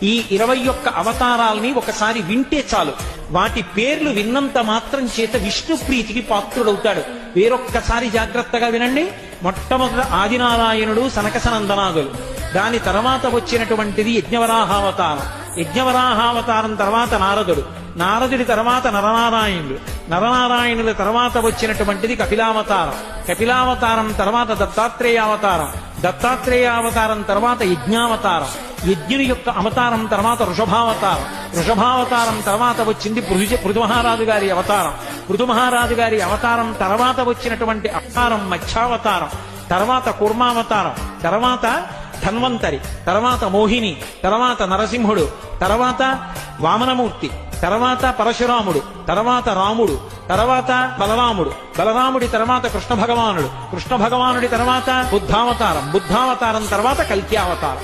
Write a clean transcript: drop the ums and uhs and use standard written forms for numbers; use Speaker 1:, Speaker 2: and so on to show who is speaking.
Speaker 1: ఈ 21 అవతారాల్ని ఒకసారి వింటే చాలు, వాటి పేర్లు విన్నంత మాత్రం చేత విష్ణు ప్రీతికి పాత్రుడవుతాడు. వేరొక్కసారి జాగ్రత్తగా వినండి. మొట్టమొదట ఆదినారాయణుడు సనకసనందనాదులు, దాని తర్వాత వచ్చినటువంటిది యజ్ఞవరాహావతారం, యజ్ఞవరాహావతారం తర్వాత నారదుడు, నారదుడి తర్వాత నరనారాయణుడు, నరనారాయణుల తర్వాత వచ్చినటువంటిది కపిలావతారం, కపిలావతారం తర్వాత దత్తాత్రేయావతారం, దత్తాత్రేయావతారం తర్వాత యజ్ఞావతారం, యజ్ఞుని యొక్క అవతారం తర్వాత వృషభావతారం, వృషభావతారం తర్వాత వచ్చింది పృథుమహారాజు గారి అవతారం, పృథుమహారాజు గారి అవతారం తర్వాత వచ్చినటువంటి అవతారం మత్స్యావతారం, తర్వాత కూర్మావతారం, తర్వాత ధన్వంతరి, తర్వాత మోహిని, తర్వాత నరసింహుడు, తర్వాత వామనమూర్తి, తర్వాత పరశురాముడు, తర్వాత రాముడు, తర్వాత బలరాముడు, బలరాముడి తర్వాత కృష్ణ భగవానుడు, కృష్ణ భగవానుడి తర్వాత బుద్ధావతారం, బుద్ధావతారం తర్వాత కల్కి అవతారం.